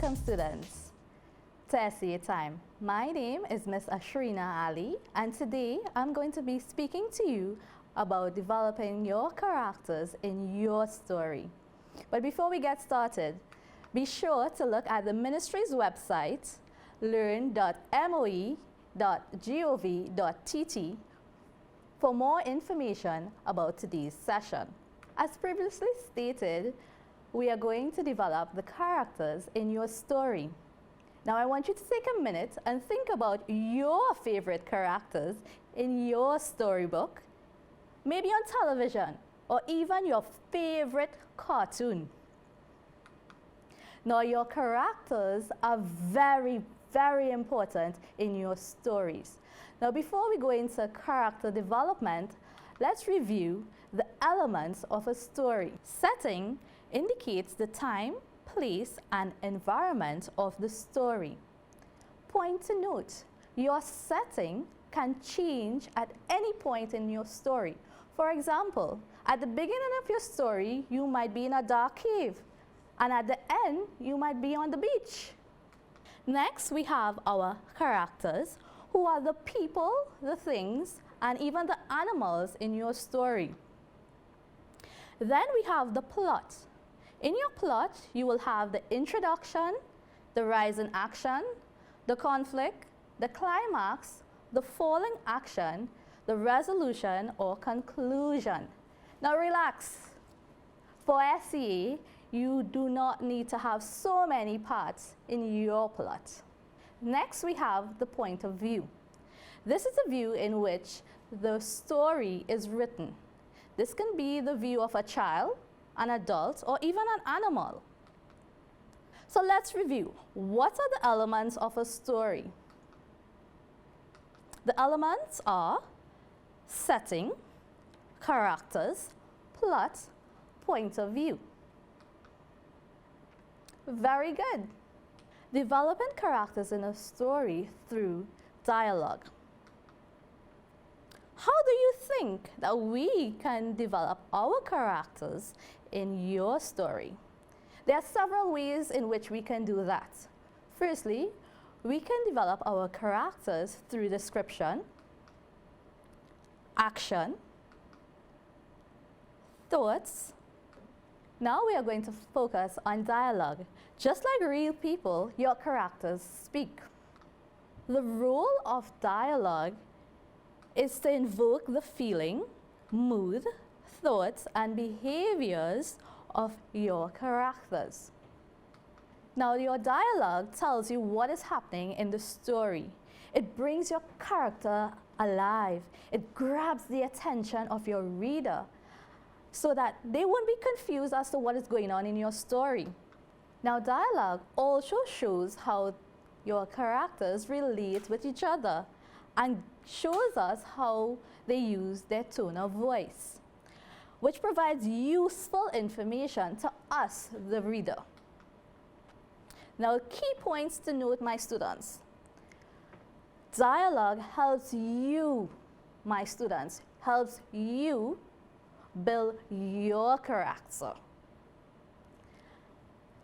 Welcome students to SEA Time. My name is Miss Ashreena Ali, and today I'm going to be speaking to you about developing your characters in your story. But before we get started, be sure to look at the ministry's website, learn.moe.gov.tt, for more information about today's session. As previously stated, we are going to develop the characters in your story. Now I want you to take a minute and think about your favorite characters in your storybook, maybe on television, or even your favorite cartoon. Now your characters are very, very important in your stories. Now before we go into character development, let's review the elements of a story. Setting indicates the time, place, and environment of the story. Point to note, your setting can change at any point in your story. For example, at the beginning of your story, you might be in a dark cave, and at the end, you might be on the beach. Next, we have our characters, who are the people, the things, and even the animals in your story. Then we have the plot. In your plot, you will have the introduction, the rise in action, the conflict, the climax, the falling action, the resolution or conclusion. Now relax. For SEA, you do not need to have so many parts in your plot. Next, we have the point of view. This is the view in which the story is written. This can be the view of a child, an adult, or even an animal. So let's review. What are the elements of a story? The elements are setting, characters, plot, point of view. Very good. Developing characters in a story through dialogue. How do you think that we can develop our characters in your story? There are several ways in which we can do that. Firstly, we can develop our characters through description, action, thoughts. Now we are going to focus on dialogue. Just like real people, your characters speak. The role of dialogue is to invoke the feeling, mood, thoughts, and behaviors of your characters. Now your dialogue tells you what is happening in the story. It brings your character alive. It grabs the attention of your reader so that they won't be confused as to what is going on in your story. Now dialogue also shows how your characters relate with each other and shows us how they use their tone of voice, which provides useful information to us, the reader. Now, key points to note, my students. Dialogue helps you, my students, helps you build your character.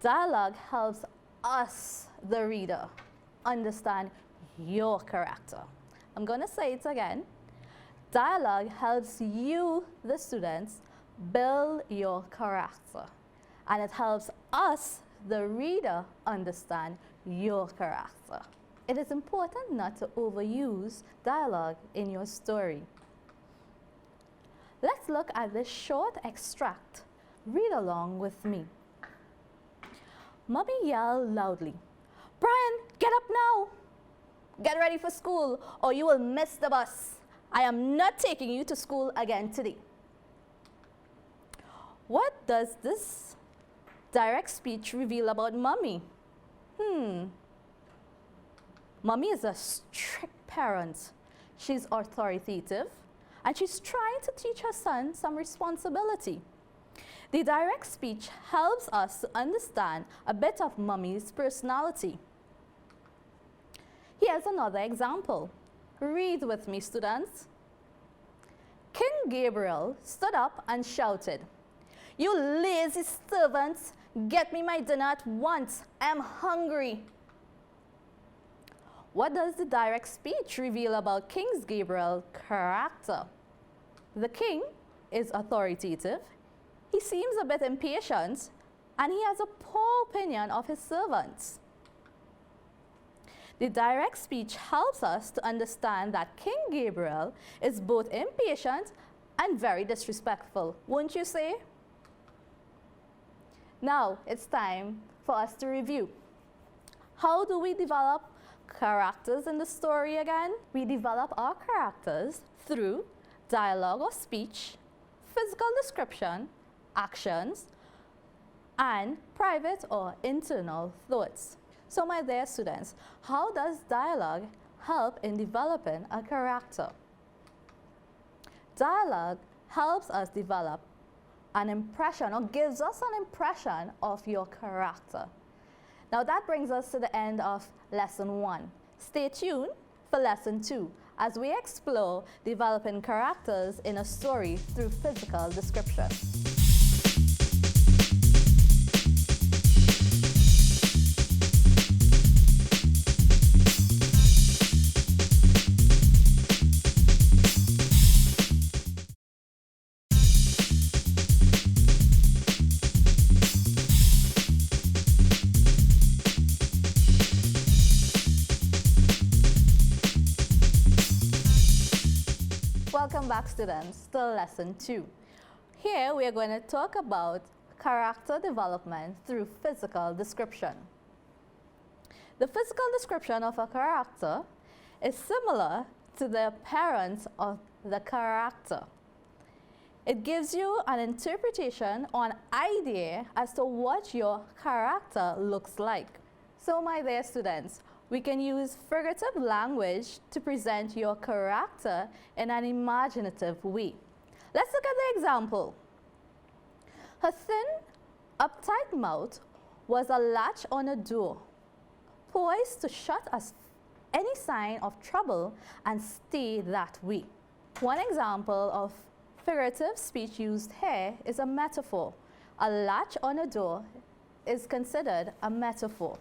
Dialogue helps us, the reader, understand your character. I'm going to say it again. Dialogue helps you, the students, build your character. And it helps us, the reader, understand your character. It is important not to overuse dialogue in your story. Let's look at this short extract. Read along with me. Mommy yelled loudly, "Brian, get up now! Get ready for school or you will miss the bus. I am not taking you to school again today." What does this direct speech reveal about Mommy? Mommy is a strict parent. She's authoritative and she's trying to teach her son some responsibility. The direct speech helps us to understand a bit of Mommy's personality. Here's another example. Read with me, students. King Gabriel stood up and shouted, "You lazy servants, Get me my dinner at once. I'm hungry. What does the direct speech reveal about King Gabriel's character? The king is authoritative, he seems a bit impatient, and he has a poor opinion of his servants. The direct speech helps us to understand that King Gabriel is both impatient and very disrespectful, won't you say? Now it's time for us to review. How do we develop characters in the story again? We develop our characters through dialogue or speech, physical description, actions, and private or internal thoughts. So my dear students, how does dialogue help in developing a character? Dialogue helps us develop an impression or gives us an impression of your character. Now that brings us to the end of lesson 1. Stay tuned for lesson 2 as we explore developing characters in a story through physical description. Welcome back, students, to lesson 2. Here we are going to talk about character development through physical description. The physical description of a character is similar to the appearance of the character. It gives you an interpretation or an idea as to what your character looks like. So my dear students, we can use figurative language to present your character in an imaginative way. Let's look at the example. Her thin, uptight mouth was a latch on a door, poised to shut us any sign of trouble and stay that way. One example of figurative speech used here is a metaphor. A latch on a door is considered a metaphor.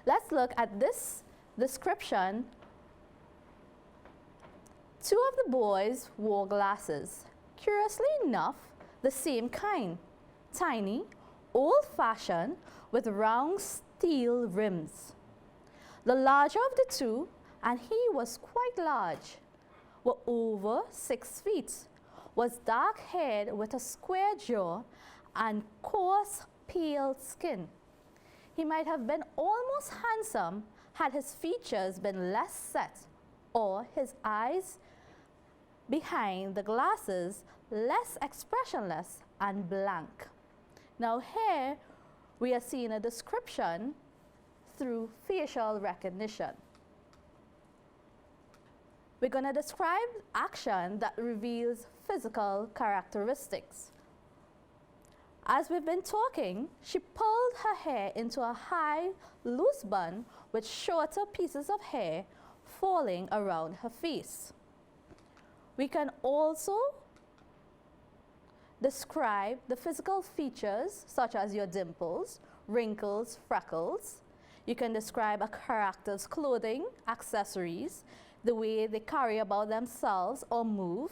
Let's look at this description. Two of the boys wore glasses. Curiously enough, the same kind. Tiny, old-fashioned, with round steel rims. The larger of the two, and he was quite large, were over 6 feet, was dark-haired with a square jaw and coarse, pale skin. He might have been almost handsome had his features been less set, or his eyes behind the glasses less expressionless and blank. Now here we are seeing a description through facial recognition. We're going to describe action that reveals physical characteristics. As we've been talking, she pulled her hair into a high, loose bun with shorter pieces of hair falling around her face. We can also describe the physical features such as your dimples, wrinkles, freckles. You can describe a character's clothing, accessories, the way they carry about themselves or move.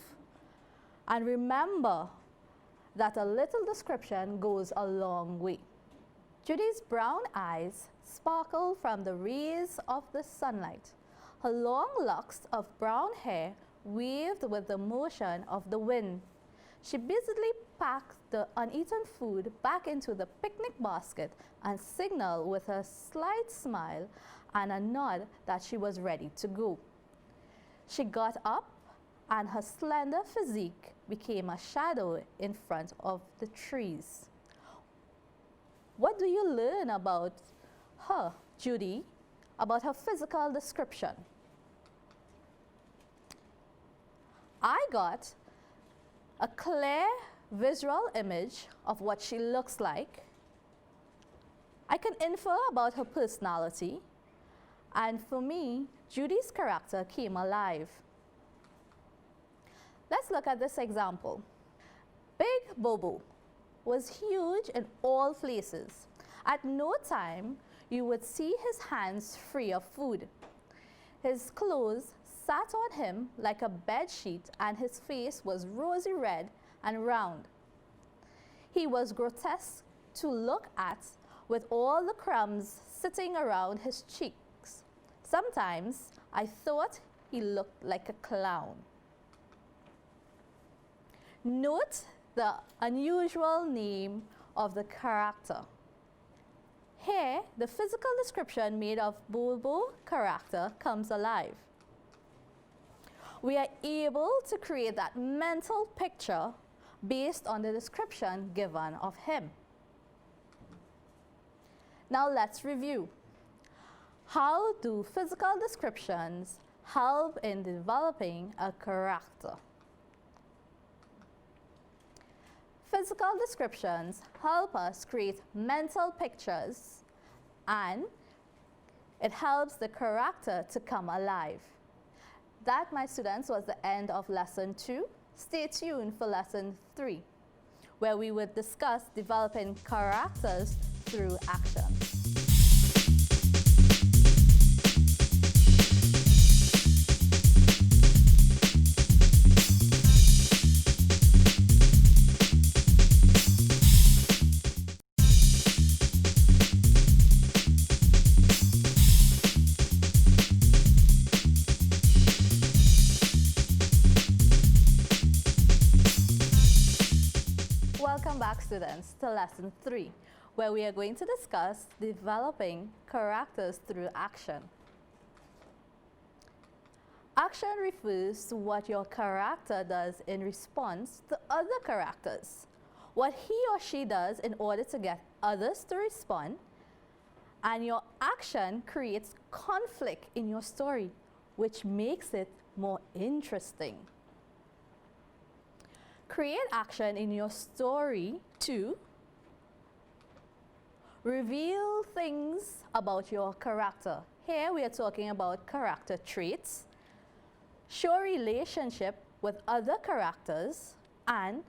And remember that a little description goes a long way. Judy's brown eyes sparkled from the rays of the sunlight. Her long locks of brown hair waved with the motion of the wind. She busily packed the uneaten food back into the picnic basket and signaled with a slight smile and a nod that she was ready to go. She got up, and her slender physique became a shadow in front of the trees. What do you learn about her, Judy, about her physical description? I got a clear visual image of what she looks like. I can infer about her personality, and for me, Judy's character came alive. Let's look at this example. Big Bobo was huge in all places. At no time you would see his hands free of food. His clothes sat on him like a bed sheet, and his face was rosy red and round. He was grotesque to look at, with all the crumbs sitting around his cheeks. Sometimes I thought he looked like a clown. Note the unusual name of the character. Here, the physical description made of Bobo character comes alive. We are able to create that mental picture based on the description given of him. Now let's review. How do physical descriptions help in developing a character? Physical descriptions help us create mental pictures, and it helps the character to come alive. That, my students, was the end of lesson 2. Stay tuned for lesson 3, where we would discuss developing characters through action. Welcome back, students, to lesson 3, where we are going to discuss developing characters through action. Action refers to what your character does in response to other characters, what he or she does in order to get others to respond, and your action creates conflict in your story, which makes it more interesting. Create action in your story to reveal things about your character. Here we are talking about character traits, show relationship with other characters, and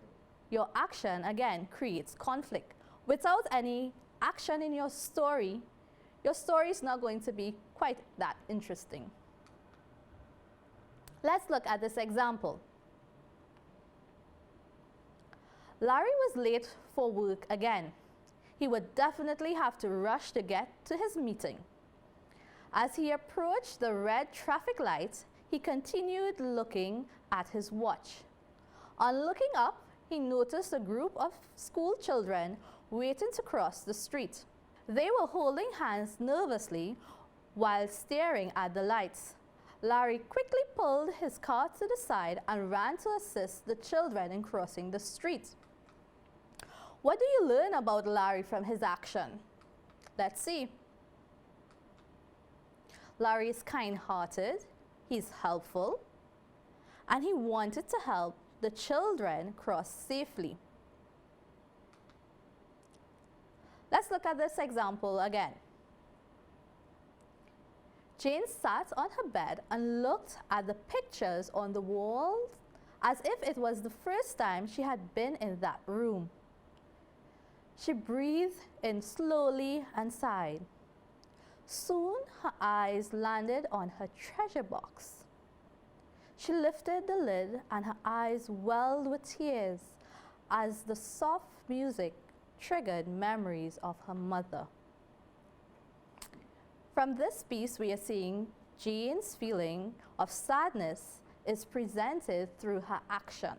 your action again creates conflict. Without any action in your story is not going to be quite that interesting. Let's look at this example. Larry was late for work again. He would definitely have to rush to get to his meeting. As he approached the red traffic light, he continued looking at his watch. On looking up, he noticed a group of school children waiting to cross the street. They were holding hands nervously while staring at the lights. Larry quickly pulled his car to the side and ran to assist the children in crossing the street. What do you learn about Larry from his action? Let's see. Larry is kind-hearted, he's helpful, and he wanted to help the children cross safely. Let's look at this example again. Jane sat on her bed and looked at the pictures on the wall as if it was the first time she had been in that room. She breathed in slowly and sighed. Soon her eyes landed on her treasure box. She lifted the lid and her eyes welled with tears as the soft music triggered memories of her mother. From this piece, we are seeing Jane's feeling of sadness is presented through her action.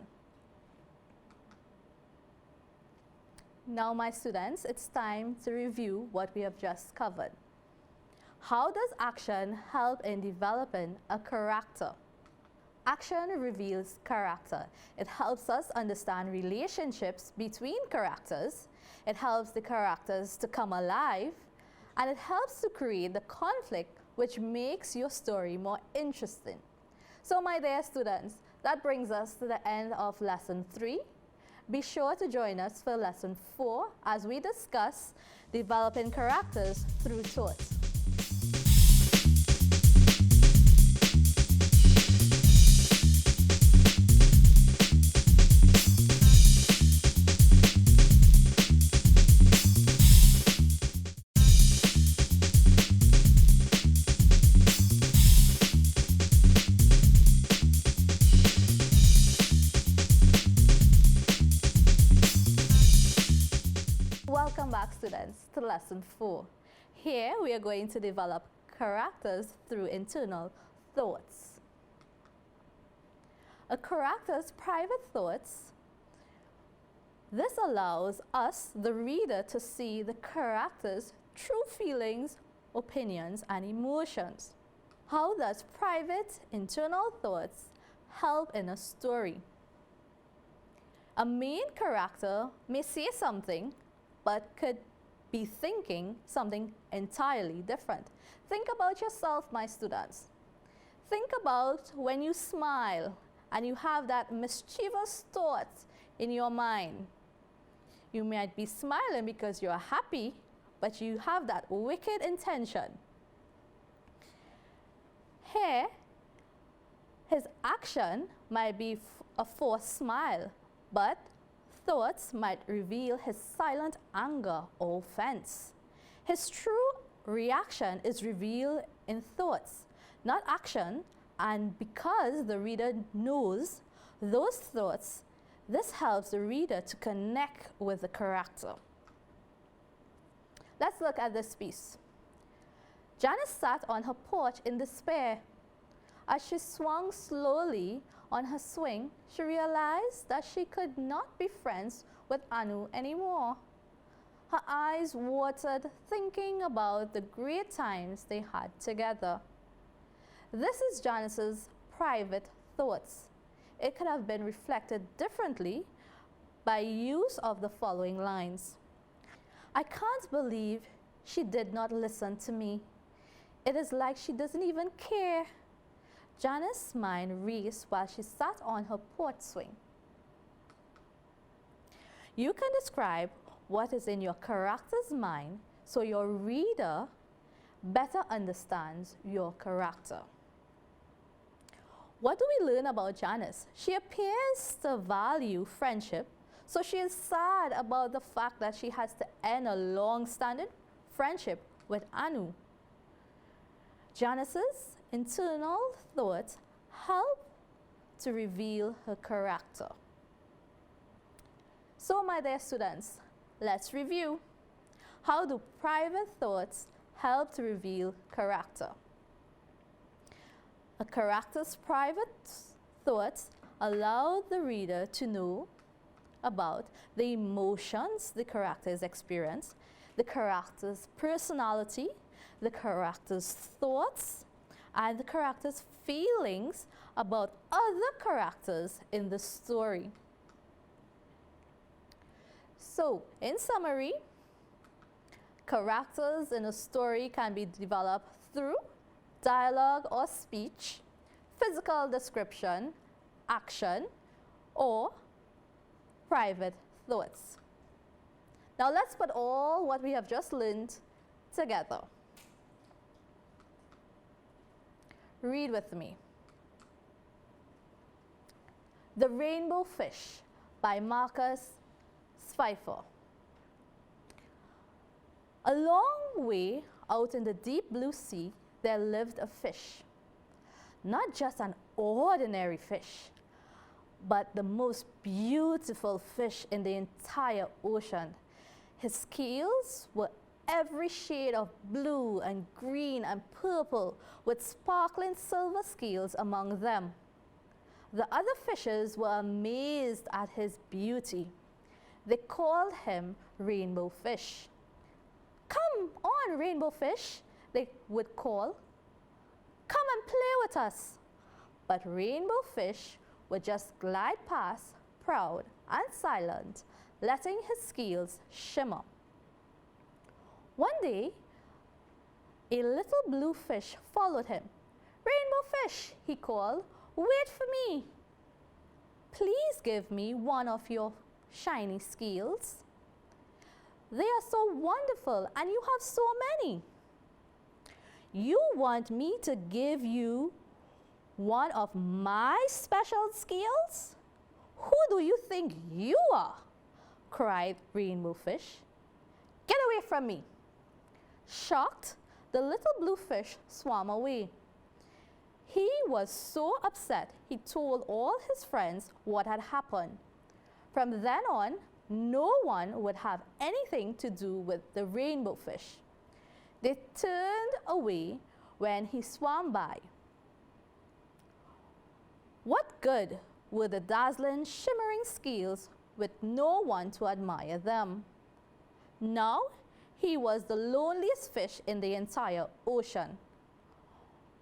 Now, my students, it's time to review what we have just covered. How does action help in developing a character? Action reveals character. It helps us understand relationships between characters. It helps the characters to come alive. And it helps to create the conflict which makes your story more interesting. So, my dear students, that brings us to the end of lesson 3. Be sure to join us for lesson 4 as we discuss developing characters through thought. students, to lesson 4. Here we are going to develop characters through internal thoughts. A character's private thoughts. This allows us, the reader, to see the character's true feelings, opinions, and emotions. How does private internal thoughts help in a story? A main character may say something, but could be thinking something entirely different. Think about yourself, my students. Think about when you smile and you have that mischievous thought in your mind. You might be smiling because you're happy, but you have that wicked intention. Here, his action might be a forced smile, but thoughts might reveal his silent anger or offense. His true reaction is revealed in thoughts, not action, and because the reader knows those thoughts, this helps the reader to connect with the character. Let's look at this piece. Janice sat on her porch in despair. As she swung slowly on her swing, she realized that she could not be friends with Anu anymore. Her eyes watered thinking about the great times they had together. This is Janice's private thoughts. It could have been reflected differently by use of the following lines. I can't believe she did not listen to me. It is like she doesn't even care. Janice's mind raced while she sat on her porch swing. You can describe what is in your character's mind so your reader better understands your character. What do we learn about Janice? She appears to value friendship, so she is sad about the fact that she has to end a long-standing friendship with Anu. Janice's internal thoughts help to reveal her character. So, my dear students, let's review. How do private thoughts help to reveal character? A character's private thoughts allow the reader to know about the emotions the character is experiencing, the character's personality, the character's thoughts, and the character's feelings about other characters in the story. So, in summary, characters in a story can be developed through dialogue or speech, physical description, action, or private thoughts. Now let's put all what we have just learned together. Read with me. The Rainbow Fish by Marcus Pfeiffer. A long way out in the deep blue sea, there lived a fish. Not just an ordinary fish, but the most beautiful fish in the entire ocean. His scales were every shade of blue and green and purple, with sparkling silver scales among them. The other fishes were amazed at his beauty. They called him Rainbow Fish. Come on, Rainbow Fish, they would call. Come and play with us. But Rainbow Fish would just glide past, proud and silent, letting his scales shimmer. One day, a little blue fish followed him. Rainbow Fish, he called, wait for me. Please give me one of your shiny scales. They are so wonderful and you have so many. You want me to give you one of my special scales? Who do you think you are? Cried Rainbow Fish. Get away from me. Shocked, the little blue fish swam away. He was so upset he told all his friends what had happened. From then on, no one would have anything to do with the rainbow fish. They turned away when he swam by. What good were the dazzling, shimmering scales with no one to admire them? Now he was the loneliest fish in the entire ocean.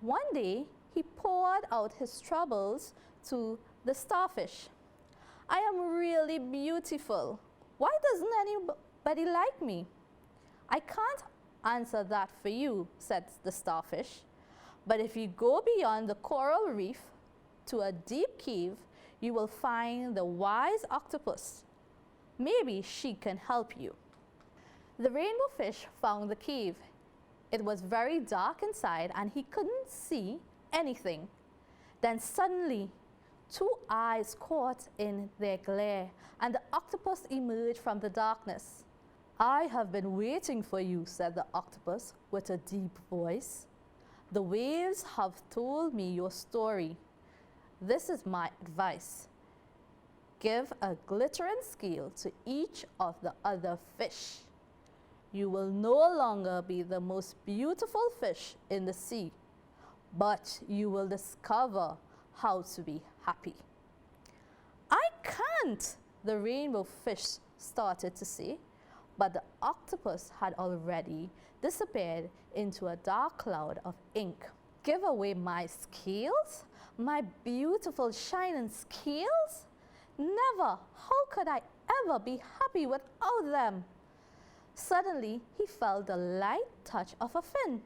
One day he poured out his troubles to the starfish. I am really beautiful. Why doesn't anybody like me? I can't answer that for you, said the starfish. But if you go beyond the coral reef to a deep cave, you will find the wise octopus. Maybe she can help you. The rainbow fish found the cave. It was very dark inside and he couldn't see anything. Then suddenly, two eyes caught in their glare, and the octopus emerged from the darkness. I have been waiting for you, said the octopus with a deep voice. The waves have told me your story. This is my advice. Give a glittering scale to each of the other fish. You will no longer be the most beautiful fish in the sea, but you will discover how to be happy. I can't, the rainbow fish started to say, but the octopus had already disappeared into a dark cloud of ink. Give away my scales? My beautiful shining scales? Never! How could I ever be happy without them? Suddenly, he felt the light touch of a fin.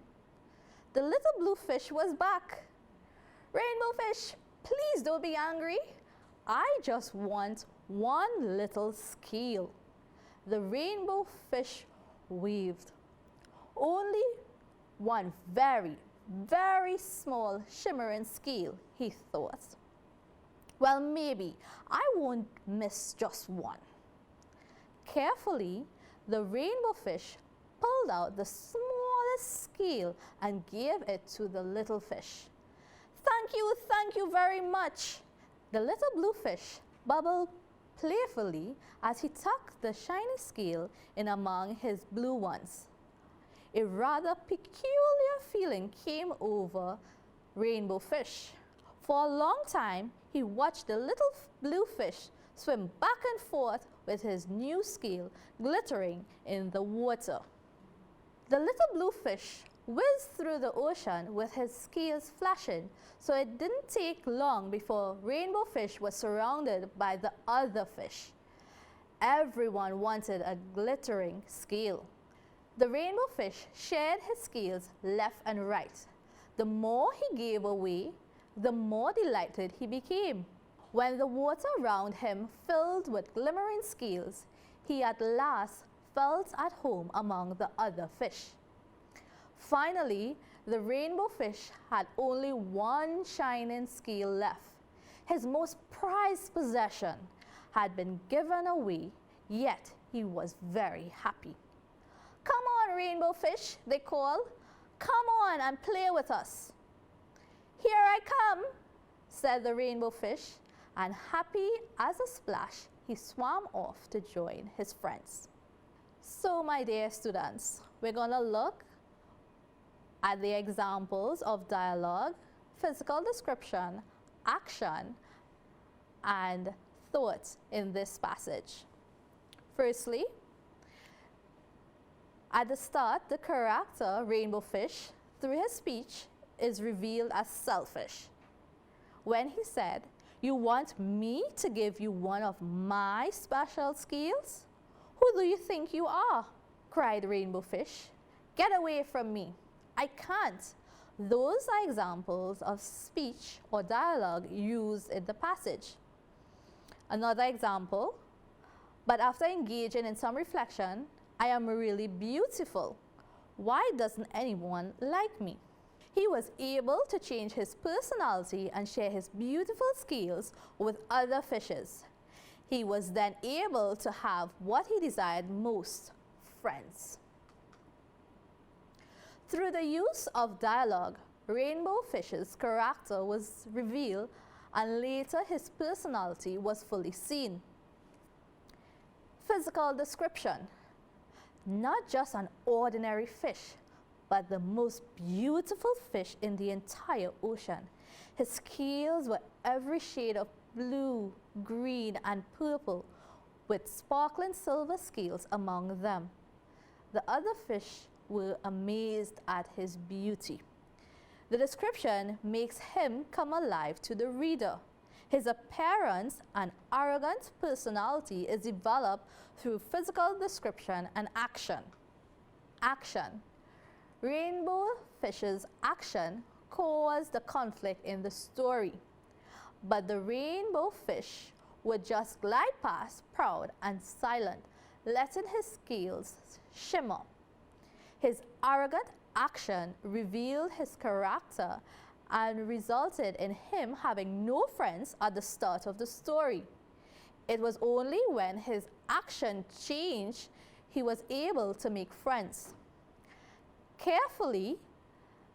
The little blue fish was back. Rainbow fish, please don't be angry. I just want one little scale. The rainbow fish waved. Only one very, very small shimmering scale, he thought. Well, maybe I won't miss just one. Carefully, the rainbow fish pulled out the smallest scale and gave it to the little fish. Thank you very much. The little blue fish bubbled playfully as he tucked the shiny scale in among his blue ones. A rather peculiar feeling came over rainbow fish. For a long time, he watched the little blue fish swim back and forth with his new scale glittering in the water. The little blue fish whizzed through the ocean with his scales flashing, so it didn't take long before rainbow fish was surrounded by the other fish. Everyone wanted a glittering scale. The rainbow fish shared his scales left and right. The more he gave away, the more delighted he became. When the water around him filled with glimmering scales, he at last felt at home among the other fish. Finally, the rainbow fish had only one shining scale left. His most prized possession had been given away, yet he was very happy. Come on, rainbow fish, they called. Come on and play with us. Here I come, said the rainbow fish, and happy as a splash, he swam off to join his friends. So, my dear students, we're going to look at the examples of dialogue, physical description, action, and thought in this passage. Firstly, at the start, the character, Rainbow Fish, through his speech, is revealed as selfish. When he said, "You want me to give you one of my special scales? Who do you think you are?" cried Rainbow Fish. "Get away from me. I can't." Those are examples of speech or dialogue used in the passage. Another example, but after engaging in some reflection, "I am really beautiful. Why doesn't anyone like me?" He was able to change his personality and share his beautiful scales with other fishes. He was then able to have what he desired most, friends. Through the use of dialogue, Rainbow Fish's character was revealed and later his personality was fully seen. Physical description. Not just an ordinary fish, but the most beautiful fish in the entire ocean. His scales were every shade of blue, green, and purple, with sparkling silver scales among them. The other fish were amazed at his beauty. The description makes him come alive to the reader. His appearance and arrogant personality is developed through physical description and action. Action. Rainbow Fish's action caused the conflict in the story, but the rainbow fish would just glide past, proud and silent, letting his scales shimmer. His arrogant action revealed his character and resulted in him having no friends at the start of the story. It was only when his action changed he was able to make friends. Carefully,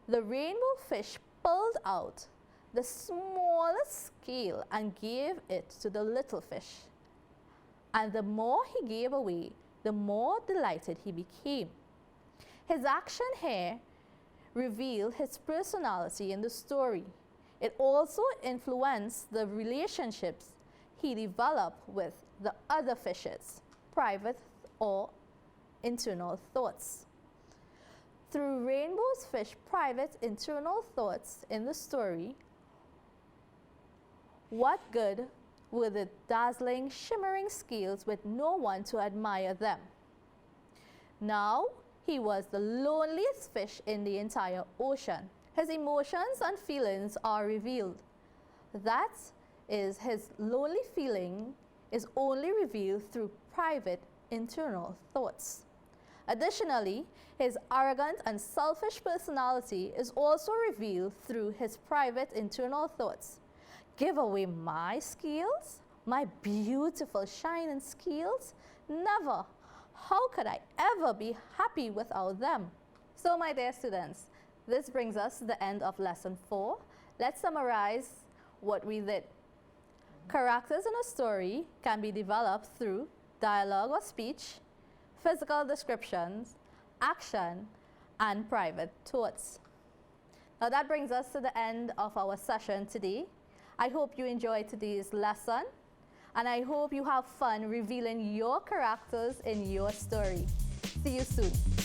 the rainbow fish pulled out the smallest scale and gave it to the little fish. And the more he gave away, the more delighted he became. His action here revealed his personality in the story. It also influenced the relationships he developed with the other fishes, private or internal thoughts. Through Rainbow's fish private internal thoughts in the story, what good were the dazzling, shimmering scales with no one to admire them? Now he was the loneliest fish in the entire ocean. His emotions and feelings are revealed. That is, his lonely feeling is only revealed through private internal thoughts. Additionally, his arrogant and selfish personality is also revealed through his private internal thoughts. Give away my scales? My beautiful shining scales? Never! How could I ever be happy without them? So my dear students, this brings us to the end of lesson 4. Let's summarize what we did. Characters in a story can be developed through dialogue or speech, physical descriptions, action, and private thoughts. Now that brings us to the end of our session today. I hope you enjoyed today's lesson, and I hope you have fun revealing your characters in your story. See you soon.